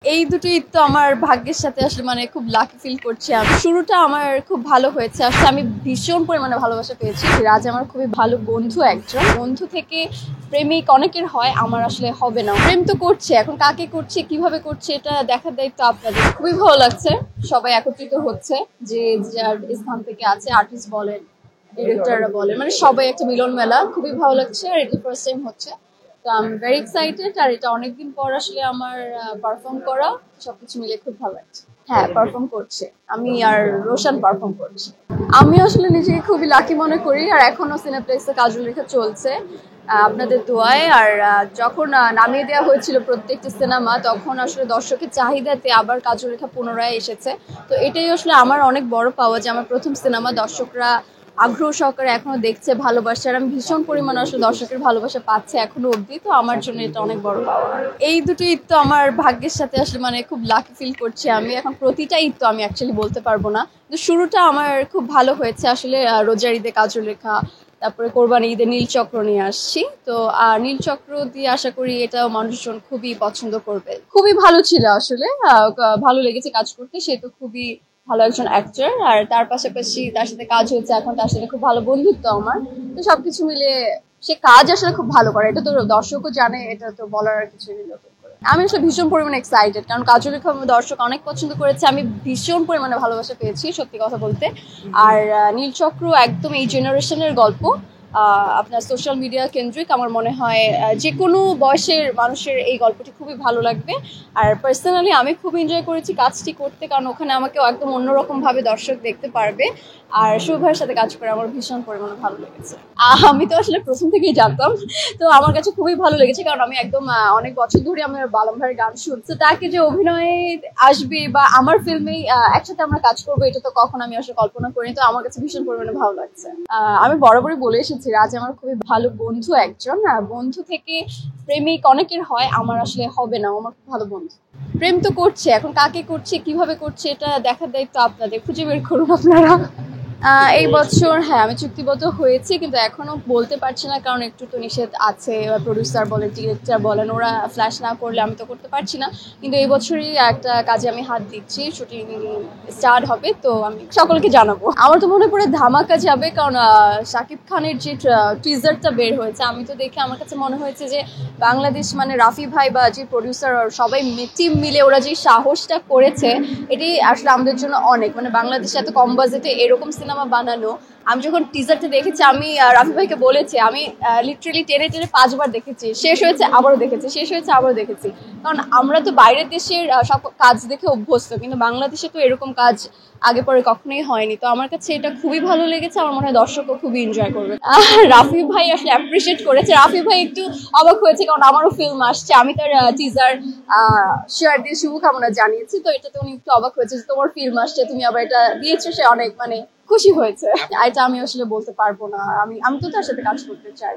এই দুটো ঈদ তো আমার ভাগ্যের সাথে আসলে খুব লাকি ফিল করছি আমি। শুরুটা আমার খুব ভালো হয়েছে, আসলে আমি ভীষণ পরিমাণে ভালোবাসা পেয়েছি। রাজ আমার খুবই ভালো বন্ধু, একজন বন্ধু থেকে প্রেমিক অনেকের হয়, আমার আসলে হবে না। প্রেম তো করছে, এখন কাকে করছে কিভাবে করছে এটা দেখার দায়িত্ব আপনাদের। খুবই ভালো লাগছে, সবাই একত্রিত হচ্ছে, যে যার স্থান থেকে আছে, আর্টিস্ট বলেন, ডিরেক্টররা বলেন, সবাই একটা মিলন মেলা, খুবই ভালো লাগছে। আর এটা ফার্স্ট টাইম হচ্ছে, তো আই এম ভেরি এক্সাইটেড। আর এটা অনেকদিন পর আসলে আমার পারফর্ম করা, সবকিছু মিলে খুব ভালো লাগছে। হ্যাঁ, পারফর্ম করছে, আমি আর রোশন পারফর্ম করছি। আমি আসলে নিজেকে খুবই লাকি মনে করি, আর এখনো সিনেপ্লেক্সে কাজল রেখা চলছে আপনাদের দোয়ায়। আর যখন নামিয়ে দেওয়া হয়েছিল প্রত্যেকটি সিনেমা, তখন আসলে দর্শকের চাহিদাতে আবার কাজল রেখা পুনরায় এসেছে। তো এটাই আসলে আমার অনেক বড় পাওয়া, যে আমার প্রথম সিনেমা দর্শকরা আগ্রহ সহকারে এখনো দেখছে, ভালোবাসছে। আর আমি ভীষণ পরিমাণে আসলে দর্শকের ভালোবাসা পাচ্ছে এখনো অবধি, তো আমার জন্য এটা অনেক বড় পাওয়া। এই দুটো ঈদ তো আমার ভাগ্যের সাথে আসলে খুব লাকি ফিল করছি আমি। এখন প্রতিটা ঈদ তো আমি অ্যাকচুয়ালি বলতে পারবো না, তো শুরুটা আমার খুব ভালো হয়েছে আসলে। রোজার ঈদে কাজল রেখা, তারপরে কোরবানি ঈদে নীলচক্র নিয়ে আসছি। তো নীলচক্র দিয়ে আশা করি এটা মানুষজন খুবই পছন্দ করবে। খুবই ভালো ছিল আসলে, ভালো লেগেছে কাজ করতে। সে তো খুবই ভালো একজন অ্যাক্টর, আর তার পাশাপাশি তার সাথে কাজ হয়েছে, এখন তার সাথে খুব ভালো বন্ধুত্ব আমার। তো সবকিছু মিলে সে কাজ আসলে খুব ভালো করে, এটা তো দর্শকও জানে, এটা তো বলার আর কিছু নেই নতুন করে। আমি আসলে ভীষণ পরিমাণে এক্সাইটেড, কারণ কাজল রেখা দর্শক অনেক পছন্দ করেছে, আমি ভীষণ পরিমাণে ভালোবাসা পেয়েছি সত্যি কথা বলতে। আর নীলচক্র একদম এই জেনারেশনের গল্প, আপনার সোশ্যাল মিডিয়া কেন্দ্রিক। আমার মনে হয় যে কোনো বয়সের মানুষের এই গল্পটি খুবই ভালো লাগবে। আর পার্সোনালি আমি খুব এনজয় করেছি কাজটি করতে, কারণ ওখানে আমাকে একদম অন্যরকম ভাবে দর্শক দেখতে পারবে। আর শুভার সাথে কাজ করে আমার ভীষণ পরিমাণে ভালো লেগেছে। আমি তো আসলে প্রথম থেকেই জানতাম, তো আমার কাছে খুবই ভালো লেগেছে, কারণ আমি একদম অনেক বছর ধরে আমার বালাম ভাইয়ের গান শুনছি। তাকে যে অভিনয়ে আসবে বা আমার ফিল্মেই একসাথে আমরা কাজ করবো, এটা তো কখন আমি আসলে কল্পনা করিনি। তো আমার কাছে ভীষণ পরিমাণে ভালো লাগছে। আমি বরাবরই বলে এসেছি, রাজ আমার খুবই ভালো বন্ধু, একজন বন্ধু থেকে প্রেমিক অনেকের হয়, আমার আসলে হবে না, আমার খুব ভালো বন্ধু। প্রেম তো করছে, এখন কাকে করছে কিভাবে করছে এটা দেখার দায়িত্ব আপনাদের, খুঁজে বের করুন আপনারা। এই বছর হ্যাঁ আমি চুক্তিবদ্ধ হয়েছি, কিন্তু এখনো বলতে পারছি না, কারণ একটু তো নিষেধ আছে। প্রডিউসার বলেন, ডিরেক্টর বলেন, ওরা ফ্ল্যাশ না করলে আমি তো করতে পারছি না। কিন্তু এই বছরই একটা কাজে আমি হাত দিচ্ছি, শুটিং স্টার্ট হবে, তো আমি সকলকে জানাবো। আমার তো মনে পড়ে ধামাকা যাবে, কারণ শাকিব খানের যে টিজারটা বের হয়েছে, আমি তো দেখে আমার কাছে মনে হয়েছে যে বাংলাদেশ রাফি ভাই বা যে প্রডিউসার সবাই টিম মিলে ওরা যে সাহসটা করেছে, এটি আসলে আমাদের জন্য অনেক। বাংলাদেশে এত কম বাজেটে এরকম সিনেমা বানানো, আমি যখন টিজারটা দেখেছি, আমি রাফি ভাইকে বলেছি, আমি লিটারেলি টেনে টেনে 5 বার দেখেছি, শেষ হয়েছে আবারও দেখেছি, শেষ হয়েছে আবারও দেখেছি। কারণ আমরা তো বাইরের দেশের সব কাজ দেখে অভ্যস্ত, কিন্তু বাংলাদেশে তো এরকম কাজ আগে পরে কখনোই হয়নি। তো আমার কাছে এটা খুবই ভালো লেগেছে, আমার মনে হয় দর্শকও খুবই এনজয় করবে। রাফি ভাই আসলে অ্যাপ্রিসিয়েট করেছে, রাফি ভাই একটু অবাক হয়েছে, কারণ আমারও ফিল্ম আসছে, আমি তার টিজার শেয়ার দিয়ে শুভকামনা জানিয়েছি। তো এটাতে উনি একটু অবাক হয়েছে যে তোমার ফিল্ম আসছে, তুমি আবার এটা দিয়েছো, সে অনেক খুশি হয়েছে। এটা আমি আসলে বলতে পারবো না, আমি তো তার সাথে কাজ করতে চাই।